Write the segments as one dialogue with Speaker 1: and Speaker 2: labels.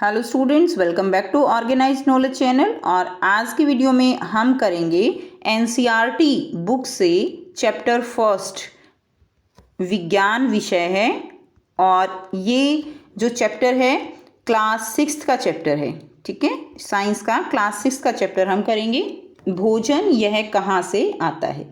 Speaker 1: Hello students, welcome back to organised knowledge channel. और आज की वीडियो में हम करेंगे एनसीईआरटी बुक से चैप्टर फर्स्ट, विज्ञान विषय है। और ये जो चैप्टर है क्लास 6 का चैप्टर है। ठीक है, साइंस का क्लास 6 का चैप्टर हम करेंगे। भोजन यह कहाँ से आता है।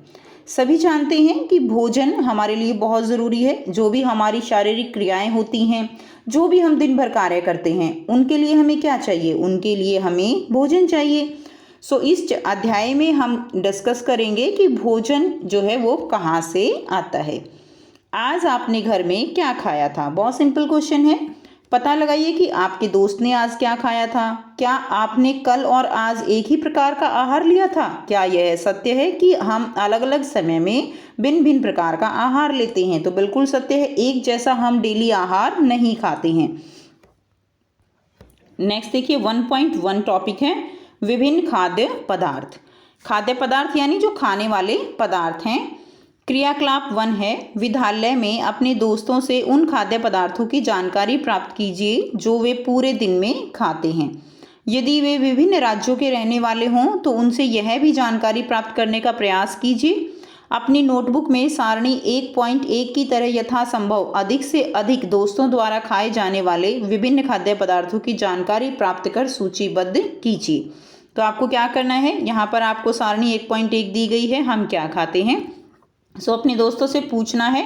Speaker 1: सभी जानते हैं कि भोजन हमारे लिए बहुत ज़रूरी है। जो भी हमारी शारीरिक क्रियाएं होती हैं, जो भी हम दिन भर कार्य करते हैं, उनके लिए हमें क्या चाहिए? उनके लिए हमें भोजन चाहिए। सो इस अध्याय में हम डिस्कस करेंगे कि भोजन जो है वो कहाँ से आता है। आज आपने घर में क्या खाया था? बहुत सिंपल क्वेश्चन है। पता लगाइए कि आपके दोस्त ने आज क्या खाया था। क्या आपने कल और आज एक ही प्रकार का आहार लिया था? क्या यह सत्य है कि हम अलग अलग समय में भिन्न भिन्न प्रकार का आहार लेते हैं? तो बिल्कुल सत्य है, एक जैसा हम डेली आहार नहीं खाते हैं। नेक्स्ट देखिए 1.1 टॉपिक है विभिन्न खाद्य पदार्थ। खाद्य पदार्थ यानी जो खाने वाले पदार्थ हैं। क्रियाकलाप 1 है, विद्यालय में अपने दोस्तों से उन खाद्य पदार्थों की जानकारी प्राप्त कीजिए जो वे पूरे दिन में खाते हैं। यदि वे विभिन्न राज्यों के रहने वाले हों तो उनसे यह भी जानकारी प्राप्त करने का प्रयास कीजिए। अपनी नोटबुक में सारणी 1.1 की तरह यथासंभव अधिक से अधिक दोस्तों द्वारा खाए जाने वाले विभिन्न खाद्य पदार्थों की जानकारी प्राप्त कर सूचीबद्ध कीजिए। तो आपको क्या करना है, यहाँ पर आपको सारणी 1.1 दी गई है, हम क्या खाते हैं। सो अपने दोस्तों से पूछना है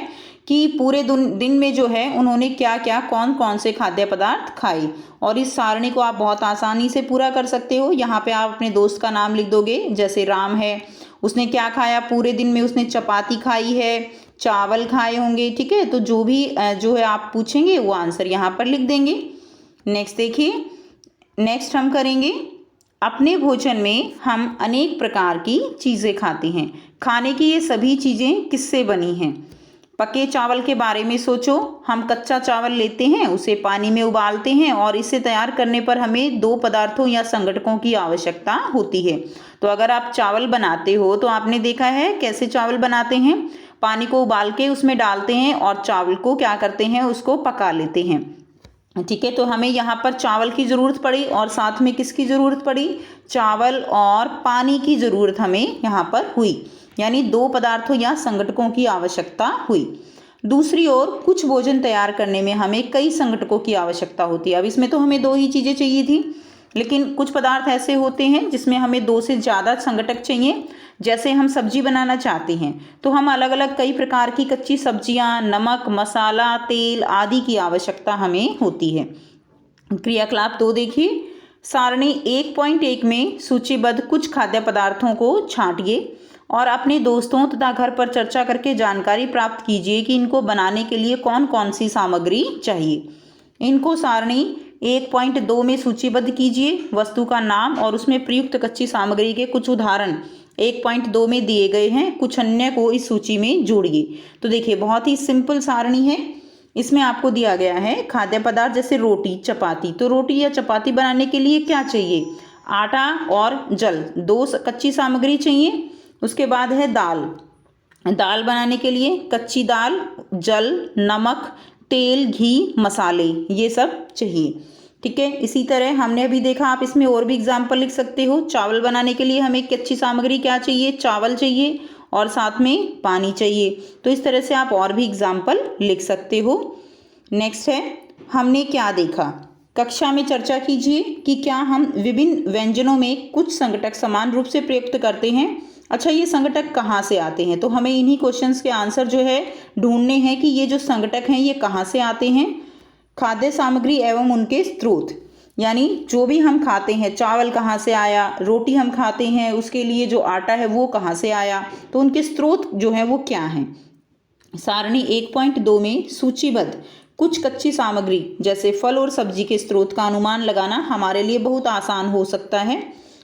Speaker 1: कि पूरे दिन में जो है उन्होंने क्या क्या कौन कौन से खाद्य पदार्थ खाए। और इस सारणी को आप बहुत आसानी से पूरा कर सकते हो। यहाँ पे आप अपने दोस्त का नाम लिख दोगे। जैसे राम है, उसने क्या खाया पूरे दिन में? उसने चपाती खाई है, चावल खाए होंगे। ठीक है, तो जो भी जो है आप पूछेंगे वो आंसर यहाँ पर लिख देंगे। नेक्स्ट देखिए, नेक्स्ट हम करेंगे अपने भोजन में हम अनेक प्रकार की चीज़ें खाते हैं। खाने की ये सभी चीज़ें किससे बनी हैं? पके चावल के बारे में सोचो। हम कच्चा चावल लेते हैं, उसे पानी में उबालते हैं और इसे तैयार करने पर हमें 2 पदार्थों या संघटकों की आवश्यकता होती है। तो अगर आप चावल बनाते हो तो आपने देखा है कैसे चावल बनाते हैं। पानी को उबाल के उसमें डालते हैं और चावल को क्या करते हैं, उसको पका लेते हैं। ठीक है, तो हमें यहाँ पर चावल की ज़रूरत पड़ी और साथ में किसकी ज़रूरत पड़ी? चावल और पानी की ज़रूरत हमें यहाँ पर हुई, यानी 2 पदार्थों या संघटकों की आवश्यकता हुई। दूसरी ओर कुछ भोजन तैयार करने में हमें कई संघटकों की आवश्यकता होती है। अब इसमें तो हमें 2 ही चीज़ें चाहिए थी, लेकिन कुछ पदार्थ ऐसे होते हैं जिसमें हमें 2 से ज़्यादा संघटक चाहिए। जैसे हम सब्जी बनाना चाहते हैं तो हम अलग अलग कई प्रकार की कच्ची सब्जियां, नमक, मसाला, तेल आदि की आवश्यकता हमें होती है। क्रियाकलाप 2 देखिए, सारणी 1.1 में सूचीबद्ध कुछ खाद्य पदार्थों को छांटिए और अपने दोस्तों तथा घर पर चर्चा करके जानकारी प्राप्त कीजिए कि इनको बनाने के लिए कौन कौन सी सामग्री चाहिए। इनको सारणी 1.2 में सूचीबद्ध कीजिए। वस्तु का नाम और उसमें प्रयुक्त कच्ची सामग्री के कुछ उदाहरण 1.2 में दिए गए हैं, कुछ अन्य को इस सूची में जोड़िए। तो देखिए बहुत ही सिंपल सारणी है। इसमें आपको दिया गया है खाद्य पदार्थ जैसे रोटी, चपाती। तो रोटी या चपाती बनाने के लिए क्या चाहिए? आटा और जल, 2 कच्ची सामग्री चाहिए। उसके बाद है दाल। दाल बनाने के लिए कच्ची दाल, जल, नमक, तेल, घी, मसाले, ये सब चाहिए। ठीक है, इसी तरह हमने अभी देखा, आप इसमें और भी एग्जाम्पल लिख सकते हो। चावल बनाने के लिए हमें कच्ची सामग्री क्या चाहिए? चावल चाहिए और साथ में पानी चाहिए। तो इस तरह से आप और भी एग्जाम्पल लिख सकते हो। नेक्स्ट है हमने क्या देखा। कक्षा में चर्चा कीजिए कि क्या हम विभिन्न व्यंजनों में कुछ संघटक समान रूप से प्रयुक्त करते हैं। अच्छा, ये संघटक कहाँ से आते हैं? तो हमें इन्हीं क्वेश्चंस के आंसर जो है ढूंढने हैं कि ये जो संघटक हैं ये कहाँ से आते हैं। खाद्य सामग्री एवं उनके स्रोत, यानी जो भी हम खाते हैं, चावल कहाँ से आया, रोटी हम खाते हैं उसके लिए जो आटा है वो कहाँ से आया, तो उनके स्रोत जो हैं वो क्या हैं। सारणी 1.2 में सूचीबद्ध कुछ कच्ची सामग्री जैसे फल और सब्जी के स्रोत का अनुमान लगाना हमारे लिए बहुत आसान हो सकता है।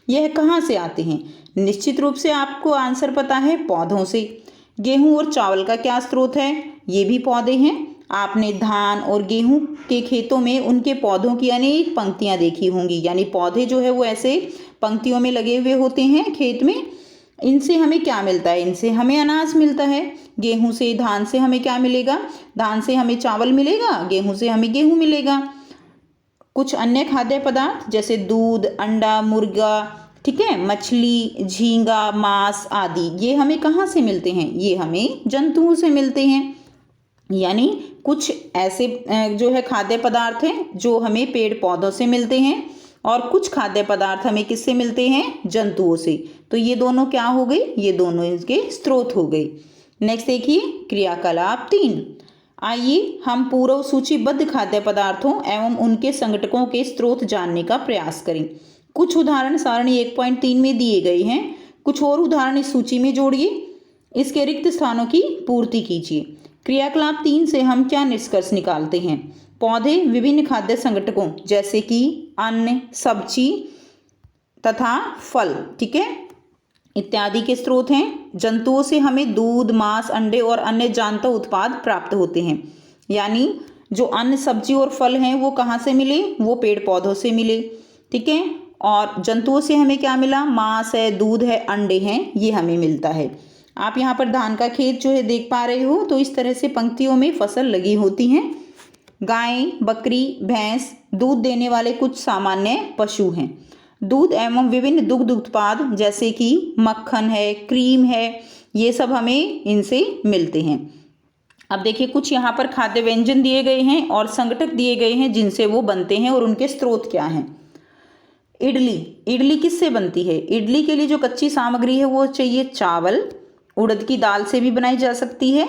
Speaker 1: यह कहाँ से आते हैं? निश्चित रूप से आपको आंसर पता है, पौधों से। गेहूं और चावल का क्या स्रोत है? ये भी पौधे हैं। आपने धान और गेहूं के खेतों में उनके पौधों की अनेक पंक्तियां देखी होंगी, यानी पौधे जो है वो ऐसे पंक्तियों में लगे हुए होते हैं खेत में। इनसे हमें क्या मिलता है? इनसे हमें अनाज मिलता है। गेहूं से, धान से हमें क्या मिलेगा? धान से हमें चावल मिलेगा, गेहूं से हमें गेहूं मिलेगा। कुछ अन्य खाद्य पदार्थ जैसे दूध, अंडा, मुर्गा, ठीक है, मछली, झींगा, मांस आदि, ये हमें कहाँ से मिलते हैं? ये हमें जंतुओं से मिलते हैं। यानी कुछ ऐसे जो है खाद्य पदार्थ हैं जो हमें पेड़ पौधों से मिलते हैं और कुछ खाद्य पदार्थ हमें किससे मिलते हैं? जंतुओं से। तो ये दोनों क्या हो गई? ये दोनों इसके स्रोत हो गए। नेक्स्ट देखिए क्रियाकलाप 3। आइए हम पूर्व सूचीबद्ध खाद्य पदार्थों एवं उनके संगठकों के स्रोत जानने का प्रयास करें। कुछ उदाहरण सारणी 1.3 में दिए गए हैं। कुछ और उदाहरण इस सूची में जोड़िए। इसके रिक्त स्थानों की पूर्ति कीजिए। क्रियाकलाप 3 से हम क्या निष्कर्ष निकालते हैं? पौधे विभिन्न खाद्य संगठकों जैसे कि अन्न, सब्जी तथा फल, ठीक है, इत्यादि के स्रोत हैं। जंतुओं से हमें दूध, मांस, अंडे और अन्य जांतव उत्पाद प्राप्त होते हैं। यानी जो अन्न, सब्जी और फल हैं वो कहाँ से मिले? वो पेड़ पौधों से मिले, ठीक है। और जंतुओं से हमें क्या मिला? मांस है, दूध है, अंडे हैं, ये हमें मिलता है। आप यहाँ पर धान का खेत जो है देख पा रहे हो। तो इस तरह से पंक्तियों में फसल लगी होती हैं। गाय, बकरी, भैंस दूध देने वाले कुछ सामान्य पशु हैं। दूध एवं विभिन्न दुग्ध उत्पाद जैसे कि मक्खन है, क्रीम है, ये सब हमें इनसे मिलते हैं। अब देखिए कुछ यहाँ पर खाद्य व्यंजन दिए गए हैं और संगठक दिए गए हैं जिनसे वो बनते हैं और उनके स्रोत क्या हैं। इडली, इडली किससे बनती है? इडली के लिए जो कच्ची सामग्री है वो चाहिए चावल, उड़द की दाल से भी बनाई जा सकती है,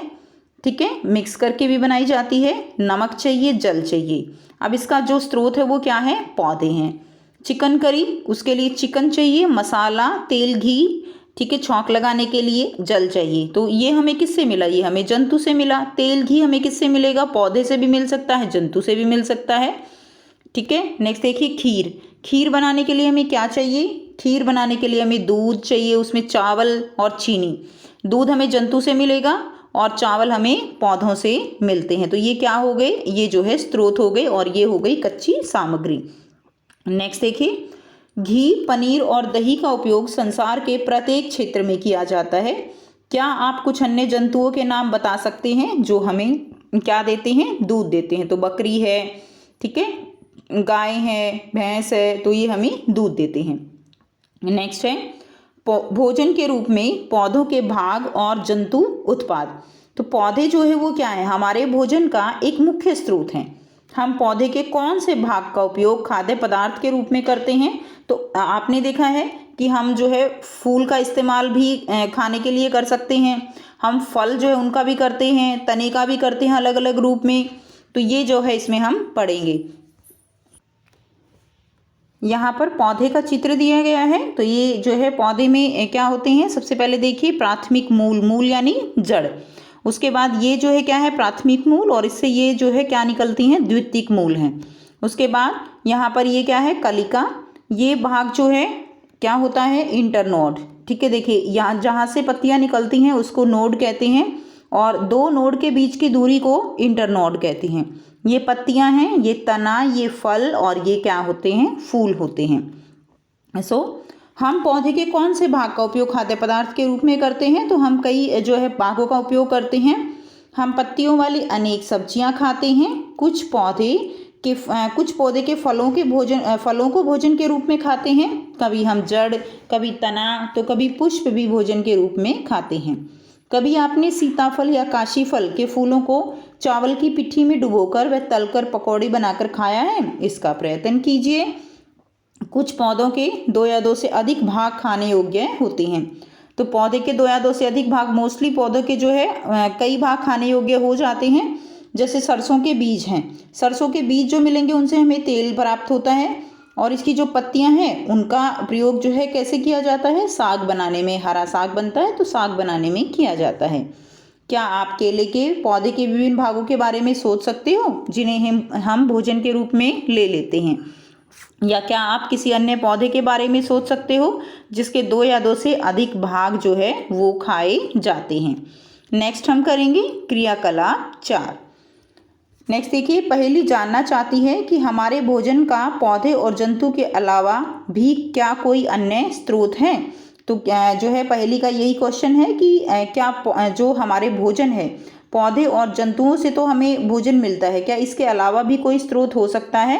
Speaker 1: ठीक है, मिक्स करके भी बनाई जाती है। नमक चाहिए, जल चाहिए। अब इसका जो स्रोत है वो क्या है? पौधे हैं। चिकन करी, उसके लिए चिकन चाहिए, मसाला, तेल, घी, ठीक है, छौंक लगाने के लिए जल चाहिए। तो ये हमें किससे मिला? ये हमें जंतु से मिला। तेल, घी हमें किससे मिलेगा? पौधे से भी मिल सकता है, जंतु से भी मिल सकता है, ठीक है। नेक्स्ट देखिए खीर। खीर बनाने के लिए हमें क्या चाहिए? खीर बनाने के लिए हमें दूध चाहिए, उसमें चावल और चीनी। दूध हमें जंतु से मिलेगा और चावल हमें पौधों से मिलते हैं। तो ये क्या हो गए? ये जो है स्रोत हो गए और ये हो गई कच्ची सामग्री। नेक्स्ट देखिए घी, पनीर और दही का उपयोग संसार के प्रत्येक क्षेत्र में किया जाता है। क्या आप कुछ अन्य जंतुओं के नाम बता सकते हैं जो हमें क्या देते हैं? दूध देते हैं। तो बकरी है, ठीक है, गाय है, भैंस है, तो ये हमें दूध देते हैं। नेक्स्ट है भोजन के रूप में पौधों के भाग और जंतु उत्पाद। तो पौधे जो है वो क्या है? हमारे भोजन का एक मुख्य स्रोत हैं। हम पौधे के कौन से भाग का उपयोग खाद्य पदार्थ के रूप में करते हैं? तो आपने देखा है कि हम जो है फूल का इस्तेमाल भी खाने के लिए कर सकते हैं। हम फल जो है उनका भी करते हैं, तने का भी करते हैं अलग अलग रूप में। तो ये जो है इसमें हम पढ़ेंगे। यहाँ पर पौधे का चित्र दिया गया है। तो ये जो है पौधे में क्या होते हैं? सबसे पहले देखिए प्राथमिक मूल, मूल यानी जड़। उसके बाद ये जो है क्या है? प्राथमिक मूल, और इससे ये जो है क्या निकलती हैं? द्वितीयक मूल हैं। उसके बाद यहाँ पर ये क्या है? कलिका। ये भाग जो है क्या होता है? इंटरनोड, ठीक है। देखिए यहाँ जहाँ से पत्तियाँ निकलती हैं उसको नोड कहते हैं और दो नोड के बीच की दूरी को इंटरनोड कहते हैं। ये पत्तियां हैं, ये तना, ये फल और ये क्या होते हैं? फूल होते हैं। हम पौधे के कौन से भाग का उपयोग खाद्य पदार्थ के रूप में करते हैं? तो हम कई जो है भागों का उपयोग करते हैं। हम पत्तियों वाली अनेक सब्जियां खाते हैं। कुछ पौधे के फलों को भोजन के रूप में खाते हैं। कभी हम जड़, कभी तना, तो कभी पुष्प भी भोजन के रूप में खाते हैं। कभी आपने सीताफल या काशी फल के फूलों को चावल की पिट्ठी में डुबोकर व तलकर पकौड़ी बनाकर खाया है? इसका प्रयत्न कीजिए। कुछ पौधों के 2 या 2 से अधिक भाग खाने योग्य होते हैं। तो पौधे के 2 या 2 से अधिक भाग, मोस्टली पौधों के जो है कई भाग खाने योग्य हो जाते हैं। जैसे सरसों के बीज हैं, सरसों के बीज जो मिलेंगे उनसे हमें तेल प्राप्त होता है। और इसकी जो पत्तियां हैं उनका प्रयोग जो है कैसे किया जाता है? साग बनाने में। हरा साग बनता है तो साग बनाने में किया जाता है। क्या आप केले के पौधे के विभिन्न भागों के बारे में सोच सकते हो जिन्हें हम भोजन के रूप में ले लेते हैं? या क्या आप किसी अन्य पौधे के बारे में सोच सकते हो जिसके 2 या 2 से अधिक भाग जो है वो खाए जाते हैं? नेक्स्ट हम करेंगे क्रियाकलाप 4। नेक्स्ट देखिए पहेली जानना चाहती है कि हमारे भोजन का पौधे और जंतु के अलावा भी क्या कोई अन्य स्रोत हैं? तो जो है पहेली का यही क्वेश्चन है कि क्या जो हमारे भोजन है, पौधे और जंतुओं से तो हमें भोजन मिलता है, क्या इसके अलावा भी कोई स्रोत हो सकता है?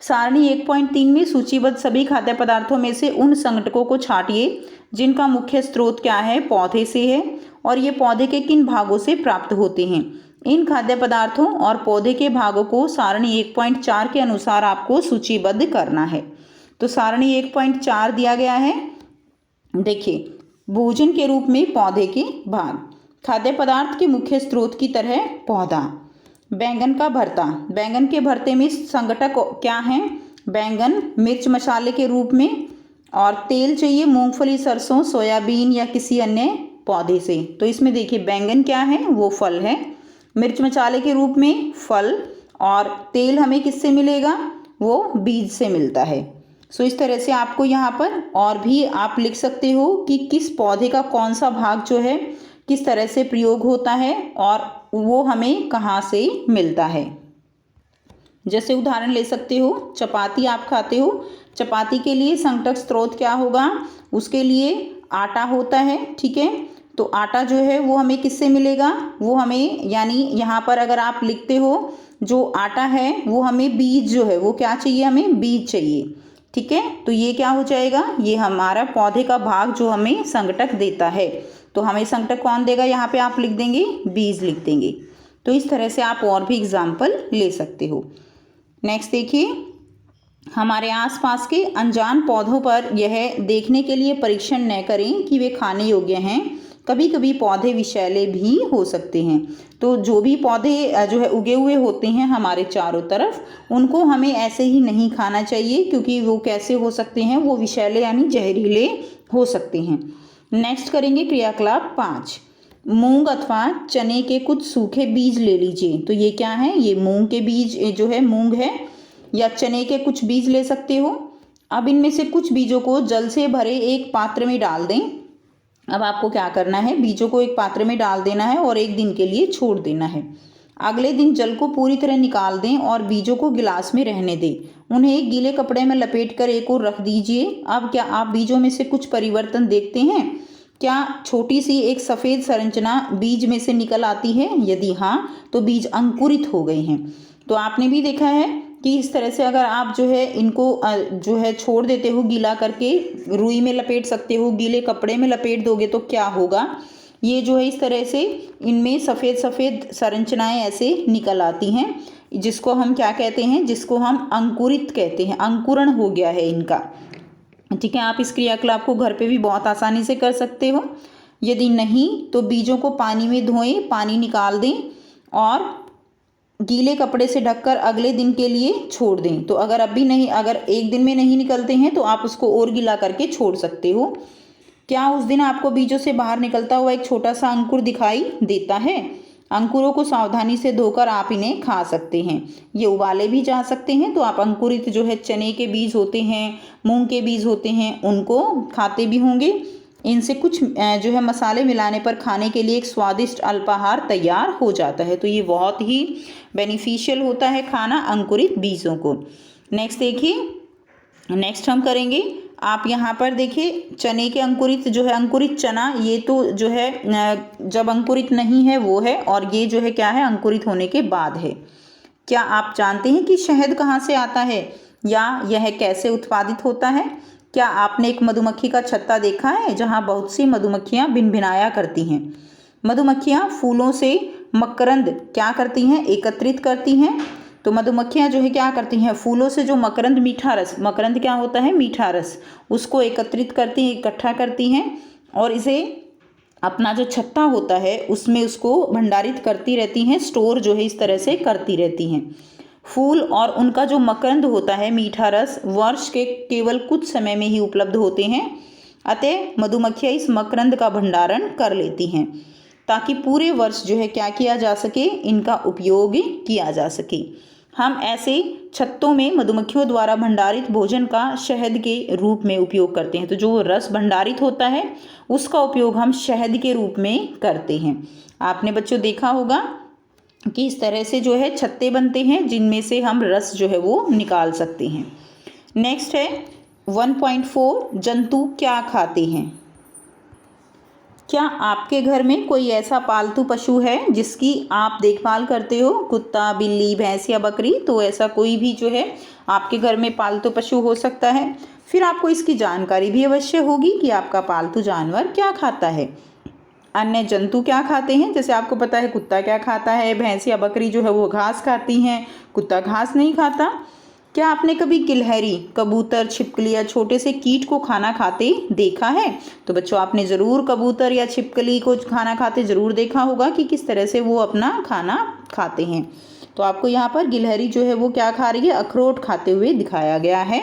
Speaker 1: सारणी 1.3 में सूचीबद्ध सभी खाद्य पदार्थों में से उन संघटकों को छांटिए जिनका मुख्य स्रोत क्या है, पौधे से है, और ये पौधे के किन भागों से प्राप्त होते हैं। इन खाद्य पदार्थों और पौधे के भागों को सारणी 1.4 के अनुसार आपको सूचीबद्ध करना है। तो सारणी 1.4 दिया गया है। देखिए, भोजन के रूप में पौधे के भाग, खाद्य पदार्थ के मुख्य स्रोत की तरह पौधा, बैंगन का भरता, बैंगन के भरते में संघटक क्या हैं, बैंगन, मिर्च मसाले के रूप में, और तेल चाहिए मूंगफली, सरसों, सोयाबीन या किसी अन्य पौधे से। तो इसमें देखिए बैंगन क्या है, वो फल है, मिर्च मसाले के रूप में फल, और तेल हमें किससे मिलेगा, वो बीज से मिलता है। सो इस तरह से आपको यहाँ पर और भी आप लिख सकते हो कि किस पौधे का कौन सा भाग जो है किस तरह से प्रयोग होता है और वो हमें कहाँ से मिलता है। जैसे उदाहरण ले सकते हो, चपाती आप खाते हो, चपाती के लिए संघटक स्रोत क्या होगा, उसके लिए आटा होता है, ठीक है। तो आटा जो है वो हमें किससे मिलेगा, वो हमें, यानी यहाँ पर अगर आप लिखते हो जो आटा है वो हमें बीज जो है वो क्या चाहिए, हमें बीज चाहिए, ठीक है। तो ये क्या हो जाएगा, ये हमारा पौधे का भाग जो हमें संघटक देता है। तो हमें संघटक कौन देगा, यहाँ पे आप लिख देंगे बीज लिख देंगे। तो इस तरह से आप और भी एग्जाम्पल ले सकते हो। नेक्स्ट देखिए, हमारे आसपास के अनजान पौधों पर यह देखने के लिए परीक्षण न करें कि वे खाने योग्य हैं, कभी कभी पौधे विषैले भी हो सकते हैं। तो जो भी पौधे जो है उगे हुए होते हैं हमारे चारों तरफ, उनको हमें ऐसे ही नहीं खाना चाहिए, क्योंकि वो कैसे हो सकते हैं, वो विषैले यानी जहरीले हो सकते हैं। नेक्स्ट करेंगे क्रियाकलाप 5, मूंग अथवा चने के कुछ सूखे बीज ले लीजिए। तो ये क्या है, ये मूंग के बीज जो है, मूंग है, या चने के कुछ बीज ले सकते हो। अब इनमें से कुछ बीजों को जल से भरे एक पात्र में डाल दें। अब आपको क्या करना है, बीजों को एक पात्र में डाल देना है और एक दिन के लिए छोड़ देना है। अगले दिन जल को पूरी तरह निकाल दें और बीजों को गिलास में रहने दें। उन्हें एक गीले कपड़े में लपेटकर एक ओर रख दीजिए। अब क्या आप बीजों में से कुछ परिवर्तन देखते हैं? क्या छोटी सी एक सफ़ेद संरचना बीज में से निकल आती है? यदि हाँ, तो बीज अंकुरित हो गए हैं। तो आपने भी देखा है कि इस तरह से अगर आप जो है इनको जो है छोड़ देते हो, गीला करके रुई में लपेट सकते हो, गीले कपड़े में लपेट दोगे तो क्या होगा, ये जो है इस तरह से इनमें सफ़ेद सफ़ेद संरचनाएं ऐसे निकल आती हैं, जिसको हम क्या कहते हैं, जिसको हम अंकुरित कहते हैं, अंकुरण हो गया है इनका, ठीक है। आप इस क्रियाकलाप को घर पे भी बहुत आसानी से कर सकते हो। यदि नहीं तो बीजों को पानी में धोएं, पानी निकाल दें और गीले कपड़े से ढककर अगले दिन के लिए छोड़ दें। तो अगर अभी नहीं, अगर एक दिन में नहीं निकलते हैं तो आप उसको और गीला करके छोड़ सकते हो। क्या उस दिन आपको बीजों से बाहर निकलता हुआ एक छोटा सा अंकुर दिखाई देता है? अंकुरों को सावधानी से धोकर आप इन्हें खा सकते हैं। ये उबाले भी जा सकते हैं। तो आप अंकुरित जो है चने के बीज होते हैं, मूंग के बीज होते हैं, उनको खाते भी होंगे। इनसे कुछ जो है मसाले मिलाने पर खाने के लिए एक स्वादिष्ट अल्पाहार तैयार हो जाता है। तो ये बहुत ही बेनिफिशियल होता है खाना अंकुरित बीजों को। नेक्स्ट देखिए, नेक्स्ट हम करेंगे, आप यहाँ पर देखिए चने के अंकुरित जो है, अंकुरित चना, ये तो जो है जब अंकुरित नहीं है वो है, और ये जो है क्या है, अंकुरित होने के बाद है। क्या आप जानते हैं कि शहद कहाँ से आता है या यह कैसे उत्पादित होता है? क्या आपने एक मधुमक्खी का छत्ता देखा है जहाँ बहुत सी मधुमक्खियाँ भिनभिनाया करती हैं? मधुमक्खियाँ फूलों से मकरंद क्या करती हैं, एकत्रित करती हैं। तो मधुमक्खियाँ जो है क्या करती हैं, फूलों से जो मकरंद, मीठा रस, मकरंद क्या होता है, मीठा रस, उसको एकत्रित करती हैं, इकट्ठा करती हैं और इसे अपना जो छत्ता होता है उसमें उसको भंडारित करती रहती हैं, स्टोर जो है इस तरह से करती रहती हैं। फूल और उनका जो मकरंद होता है, मीठा रस, वर्ष के केवल कुछ समय में ही उपलब्ध होते हैं। अतः मधुमक्खियाँ इस मकरंद का भंडारण कर लेती हैं ताकि पूरे वर्ष जो है क्या किया जा सके, इनका उपयोग किया जा सके। हम ऐसे छत्तों में मधुमक्खियों द्वारा भंडारित भोजन का शहद के रूप में उपयोग करते हैं। तो जो रस भंडारित होता है उसका उपयोग हम शहद के रूप में करते हैं। आपने बच्चों देखा होगा कि इस तरह से जो है छत्ते बनते हैं जिनमें से हम रस जो है वो निकाल सकते हैं। नेक्स्ट है 1.4, जंतु क्या खाते हैं? क्या आपके घर में कोई ऐसा पालतू पशु है जिसकी आप देखभाल करते हो? कुत्ता, बिल्ली, भैंस या बकरी? तो ऐसा कोई भी जो है आपके घर में पालतू पशु हो सकता है। फिर आपको इसकी जानकारी भी अवश्य होगी कि आपका पालतू जानवर क्या खाता है, अन्य जंतु क्या खाते हैं। जैसे आपको पता है कुत्ता क्या खाता है, भैंस या बकरी जो है वो घास खाती हैं, कुत्ता घास नहीं खाता। क्या आपने कभी गिलहरी, कबूतर, छिपकली या छोटे से कीट को खाना खाते देखा है? तो बच्चों आपने ज़रूर कबूतर या छिपकली को खाना खाते ज़रूर देखा होगा कि किस तरह से वो अपना खाना खाते हैं। तो आपको यहाँ पर गिलहरी जो है वो क्या खा रही है? अखरोट खाते हुए दिखाया गया है।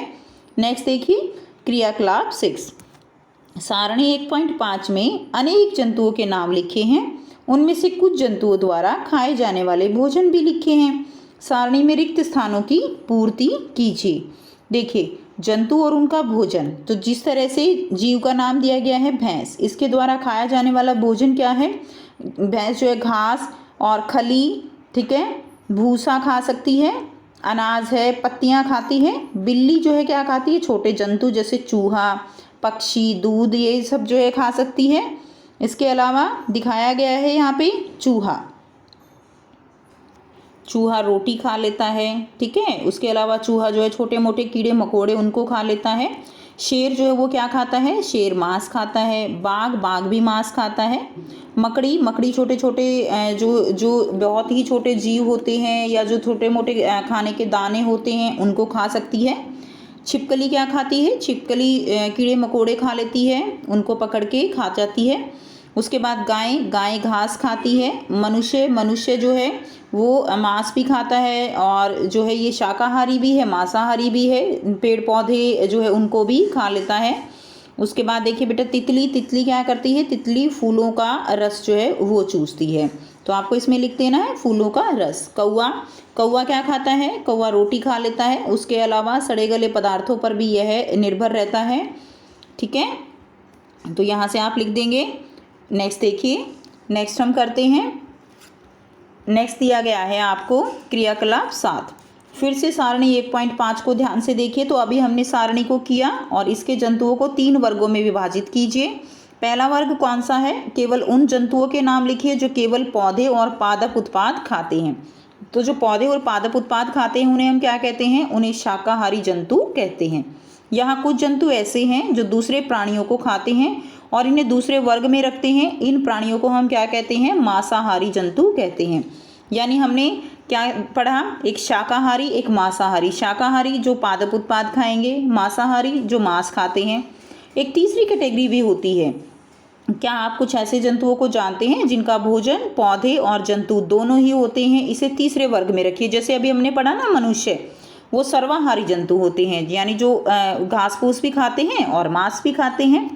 Speaker 1: नेक्स्ट देखिए क्रियाकलाप 6। सारणी 1.5 में अनेक जंतुओं के नाम लिखे हैं, उनमें से कुछ जंतुओं द्वारा खाए जाने वाले भोजन भी लिखे हैं। सारणी में रिक्त स्थानों की पूर्ति कीजिए। देखिए जंतु और उनका भोजन, तो जिस तरह से जीव का नाम दिया गया है भैंस, इसके द्वारा खाया जाने वाला भोजन क्या है? भैंस जो है घास और खली, ठीक है, भूसा खा सकती है, अनाज है, पत्तियां खाती है। बिल्ली जो है क्या खाती है? छोटे जंतु जैसे चूहा, पक्षी, दूध, ये सब जो है खा सकती है। इसके अलावा दिखाया गया है यहाँ पे चूहा रोटी खा लेता है, ठीक है। उसके अलावा चूहा जो है छोटे मोटे कीड़े मकोड़े उनको खा लेता है। शेर जो है वो क्या खाता है? शेर मांस खाता है। बाघ भी मांस खाता है। मकड़ी छोटे छोटे जो बहुत ही छोटे जीव होते हैं या जो छोटे मोटे खाने के दाने होते हैं उनको खा सकती है। छिपकली क्या खाती है? छिपकली कीड़े मकोड़े खा लेती है, उनको पकड़ के खा जाती है। उसके बाद गाय घास खाती है। मनुष्य जो है वो मांस भी खाता है और जो है ये शाकाहारी भी है, मांसाहारी भी है। पेड़ पौधे जो है उनको भी खा लेता है। उसके बाद देखिए बेटा तितली क्या करती है? तितली फूलों का रस जो है वो चूसती है, तो आपको इसमें लिख देना है फूलों का रस। कौवा क्या खाता है? कौवा रोटी खा लेता है। उसके अलावा सड़े गले पदार्थों पर भी यह निर्भर रहता है, ठीक है, तो यहाँ से आप लिख देंगे। नेक्स्ट देखिए, नेक्स्ट हम करते हैं। नेक्स्ट दिया गया है आपको क्रियाकलाप 7। फिर से सारणी 1.5 को ध्यान से देखिए। तो अभी हमने सारणी को किया और इसके जंतुओं को 3 वर्गों में विभाजित कीजिए। पहला वर्ग कौन सा है? केवल उन जंतुओं के नाम लिखिए जो केवल पौधे और पादप उत्पाद खाते हैं। तो जो पौधे और पादप उत्पाद खाते हैं उन्हें हम क्या कहते हैं? उन्हें शाकाहारी जंतु कहते हैं। यहाँ कुछ जंतु ऐसे हैं जो दूसरे प्राणियों को खाते हैं और इन्हें दूसरे वर्ग में रखते हैं। इन प्राणियों को हम क्या कहते हैं? मांसाहारी जंतु कहते हैं। यानी हमने क्या पढ़ा? एक शाकाहारी, एक मांसाहारी। शाकाहारी जो पादप उत्पाद खाएंगे, मांसाहारी जो मांस खाते हैं। एक तीसरी कैटेगरी भी होती है। क्या आप कुछ ऐसे जंतुओं को जानते हैं जिनका भोजन पौधे और जंतु दोनों ही होते हैं? इसे तीसरे वर्ग में रखिए। जैसे अभी हमने पढ़ा ना मनुष्य, वो सर्वाहारी जंतु होते हैं, यानी जो घास फूस भी खाते हैं और मांस भी खाते हैं।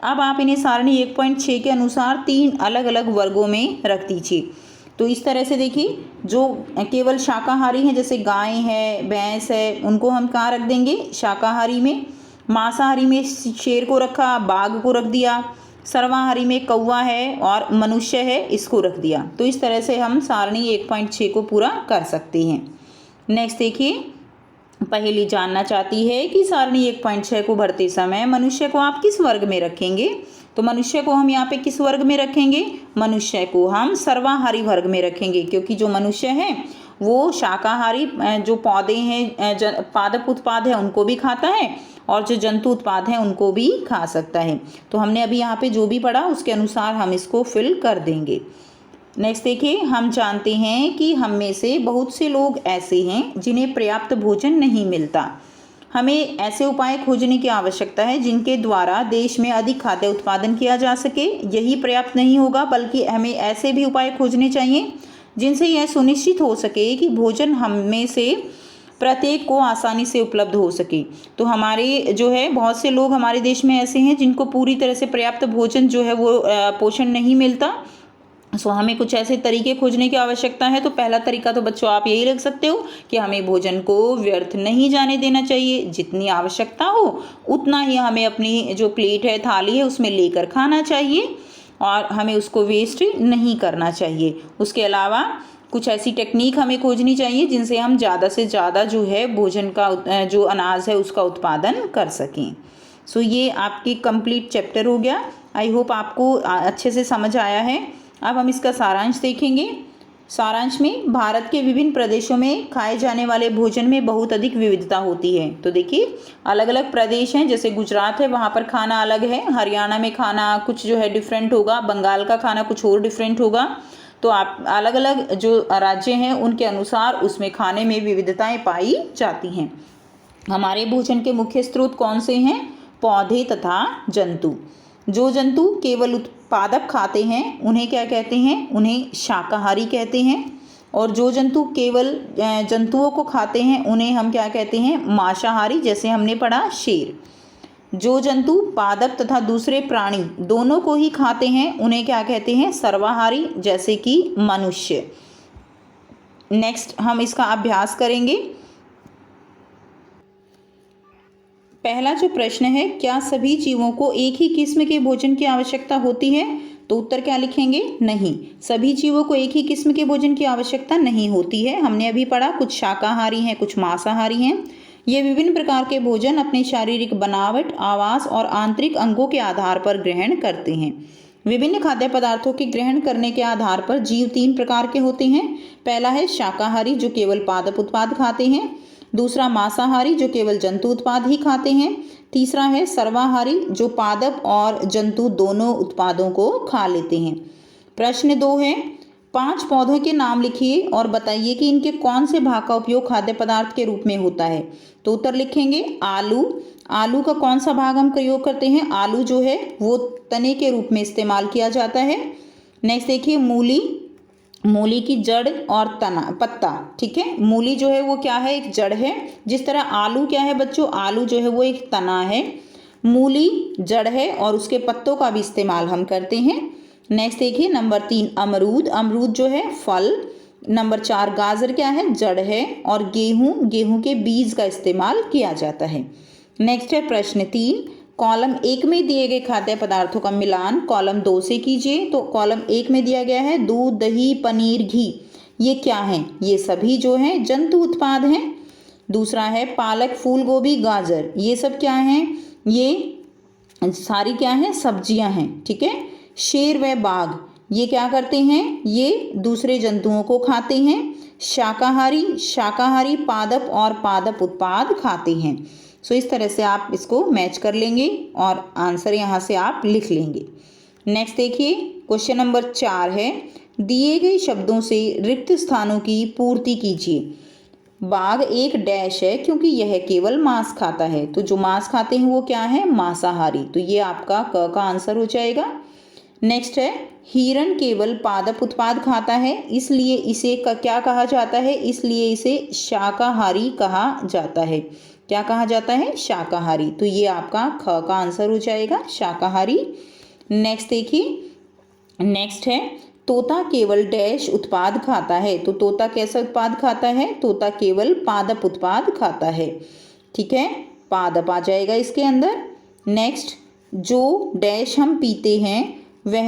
Speaker 1: अब आप इन्हें सारणी 1.6 के अनुसार 3 अलग अलग वर्गों में रख दीजिए। तो इस तरह से देखिए, जो केवल शाकाहारी हैं जैसे गाय है, भैंस है, उनको हम कहाँ रख देंगे? शाकाहारी में। मांसाहारी में शेर को रखा, बाघ को रख दिया। सर्वाहारी में कौवा है और मनुष्य है, इसको रख दिया। तो इस तरह से हम सारणी 1.6 को पूरा कर सकते हैं। नेक्स्ट देखिए, पहेली जानना चाहती है कि सारणी 1.6 को भरते समय मनुष्य को आप किस वर्ग में रखेंगे? तो मनुष्य को हम यहाँ पे किस वर्ग में रखेंगे? मनुष्य को हम सर्वाहारी वर्ग में रखेंगे, क्योंकि जो मनुष्य है वो शाकाहारी जो पौधे हैं, पादप उत्पाद है, उनको भी खाता है और जो जंतु उत्पाद हैं उनको भी खा सकता है। तो हमने अभी यहाँ पे जो भी पढ़ा उसके अनुसार हम इसको फिल कर देंगे। नेक्स्ट देखिए, हम जानते हैं कि हम में से बहुत से लोग ऐसे हैं जिन्हें पर्याप्त भोजन नहीं मिलता। हमें ऐसे उपाय खोजने की आवश्यकता है जिनके द्वारा देश में अधिक खाद्य उत्पादन किया जा सके। यही पर्याप्त नहीं होगा, बल्कि हमें ऐसे भी उपाय खोजने चाहिए जिनसे यह सुनिश्चित हो सके कि भोजन हम में से प्रत्येक को आसानी से उपलब्ध हो सके। तो हमारे जो है बहुत से लोग हमारे देश में ऐसे हैं जिनको पूरी तरह से पर्याप्त भोजन जो है वो पोषण नहीं मिलता। सो हमें कुछ ऐसे तरीके खोजने की आवश्यकता है। तो पहला तरीका तो बच्चों आप यही रख सकते हो कि हमें भोजन को व्यर्थ नहीं जाने देना चाहिए। जितनी आवश्यकता हो उतना ही हमें अपनी जो प्लेट है, थाली है, उसमें लेकर खाना चाहिए और हमें उसको वेस्ट नहीं करना चाहिए। उसके अलावा कुछ ऐसी टेक्निक हमें खोजनी चाहिए जिनसे हम ज़्यादा से ज़्यादा जो है भोजन का जो अनाज है उसका उत्पादन कर सकें। सो ये आपकी कंप्लीट चैप्टर हो गया। आई होप आपको अच्छे से समझ आया है। अब हम इसका सारांश देखेंगे। सारांश में भारत के विभिन्न प्रदेशों में खाए जाने वाले भोजन में बहुत अधिक विविधता होती है। तो देखिए अलग अलग प्रदेश हैं, जैसे गुजरात है वहाँ पर खाना अलग है, हरियाणा में खाना कुछ जो है डिफरेंट होगा, बंगाल का खाना कुछ और डिफरेंट होगा। तो आप अलग अलग जो राज्य हैं उनके अनुसार उसमें खाने में विविधताएं पाई जाती हैं। हमारे भोजन के मुख्य स्रोत कौन से हैं? पौधे तथा जंतु। जो जंतु केवल उत्पादक खाते हैं उन्हें क्या कहते हैं? उन्हें शाकाहारी कहते हैं। और जो जंतु केवल जंतुओं को खाते हैं उन्हें हम क्या कहते हैं? मांसाहारी, जैसे हमने पढ़ा शेर। जो जंतु पादप तथा दूसरे प्राणी दोनों को ही खाते हैं उन्हें क्या कहते हैं? सर्वाहारी, जैसे कि मनुष्य। नेक्स्ट हम इसका अभ्यास करेंगे। पहला जो प्रश्न है, क्या सभी जीवों को एक ही किस्म के भोजन की आवश्यकता होती है? तो उत्तर क्या लिखेंगे? नहीं, सभी जीवों को एक ही किस्म के भोजन की आवश्यकता नहीं होती है। हमने अभी पढ़ा कुछ शाकाहारी हैं, कुछ मांसाहारी हैं। ये विभिन्न प्रकार के भोजन अपने शारीरिक बनावट, आवास और आंतरिक अंगों के आधार पर ग्रहण करते हैं। विभिन्न खाद्य पदार्थों के ग्रहण करने के आधार पर जीव 3 प्रकार के होते हैं। पहला है शाकाहारी, जो केवल पादप उत्पाद खाते हैं। दूसरा मांसाहारी, जो केवल जंतु उत्पाद ही खाते हैं। तीसरा है सर्वाहारी, जो पादप और जंतु दोनों उत्पादों को खा लेते हैं। प्रश्न 2 है, 5 पौधों के नाम लिखिए और बताइए कि इनके कौन से भाग का उपयोग खाद्य पदार्थ के रूप में होता है। तो उत्तर लिखेंगे आलू। आलू का कौन सा भाग हम प्रयोग करते हैं? आलू जो है वो तने के रूप में इस्तेमाल किया जाता है। नेक्स्ट देखिए मूली। मूली की जड़ और तना, पत्ता, ठीक है। मूली जो है वो क्या है? एक जड़ है। जिस तरह आलू क्या है बच्चों? आलू जो है वो एक तना है। मूली जड़ है और उसके पत्तों का भी इस्तेमाल हम करते हैं। नेक्स्ट देखिए नंबर 3 अमरूद। अमरूद जो है फल। नंबर 4 गाजर क्या है? जड़ है। और गेहूं, गेहूं के बीज का इस्तेमाल किया जाता है। नेक्स्ट है प्रश्न 3, कॉलम 1 में दिए गए खाद्य पदार्थों का मिलान कॉलम 2 से कीजिए। तो कॉलम 1 में दिया गया है दूध, दही, पनीर, घी। ये क्या हैं? ये सभी जो हैं जंतु उत्पाद हैं। दूसरा है पालक, फूल गोभी, गाजर। ये सब क्या हैं? ये सारी क्या हैं? सब्जियां हैं, ठीक है। शेर व बाघ ये क्या करते हैं? ये दूसरे जंतुओं को खाते हैं। शाकाहारी पादप और पादप उत्पाद खाते हैं। सो इस तरह से आप इसको मैच कर लेंगे और आंसर यहाँ से आप लिख लेंगे। नेक्स्ट देखिए क्वेश्चन नंबर 4 है, दिए गए शब्दों से रिक्त स्थानों की पूर्ति कीजिए। बाघ एक डैश है क्योंकि यह केवल मांस खाता है। तो जो मांस खाते हैं वो क्या है? मांसाहारी। तो ये आपका क का आंसर हो जाएगा। नेक्स्ट है हिरण केवल पादप उत्पाद खाता है, इसलिए इसे क्या कहा जाता है? इसलिए इसे शाकाहारी कहा जाता है। क्या कहा जाता है? शाकाहारी। तो ये आपका ख का आंसर हो जाएगा, शाकाहारी। नेक्स्ट देखिए, नेक्स्ट है तोता केवल डैश उत्पाद खाता है। तो तोता कैसा उत्पाद खाता है? तोता केवल पादप उत्पाद खाता है, ठीक है। पादप आ जाएगा इसके अंदर। नेक्स्ट, जो डैश हम पीते हैं वह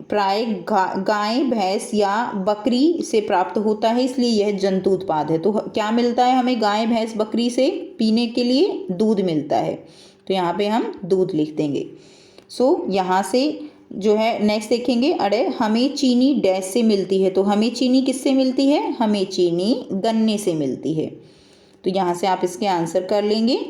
Speaker 1: प्राय गाय, भैंस या बकरी से प्राप्त होता है, इसलिए यह जंतु उत्पाद है। तो क्या मिलता है हमें गाय, भैंस, बकरी से? पीने के लिए दूध मिलता है। तो यहाँ पे हम दूध लिख देंगे। सो यहाँ से जो है नेक्स्ट देखेंगे, अरे हमें चीनी डैश से मिलती है। तो हमें चीनी किससे मिलती है? हमें चीनी गन्ने से मिलती है। तो यहाँ से आप इसके आंसर कर लेंगे।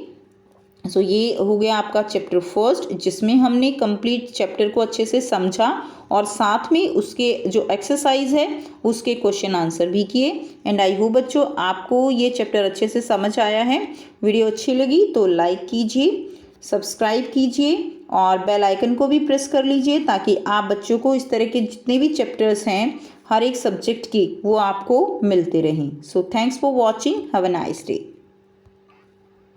Speaker 1: सो ये हो गया आपका चैप्टर 1, जिसमें हमने कंप्लीट चैप्टर को अच्छे से समझा और साथ में उसके जो एक्सरसाइज है उसके क्वेश्चन आंसर भी किए। एंड आई होप बच्चों आपको ये चैप्टर अच्छे से समझ आया है। वीडियो अच्छी लगी तो लाइक कीजिए, सब्सक्राइब कीजिए और बेल आइकन को भी प्रेस कर लीजिए, ताकि आप बच्चों को इस तरह के जितने भी चैप्टर्स हैं हर एक सब्जेक्ट की वो आपको मिलते रहें। So thanks for watching, have a nice day.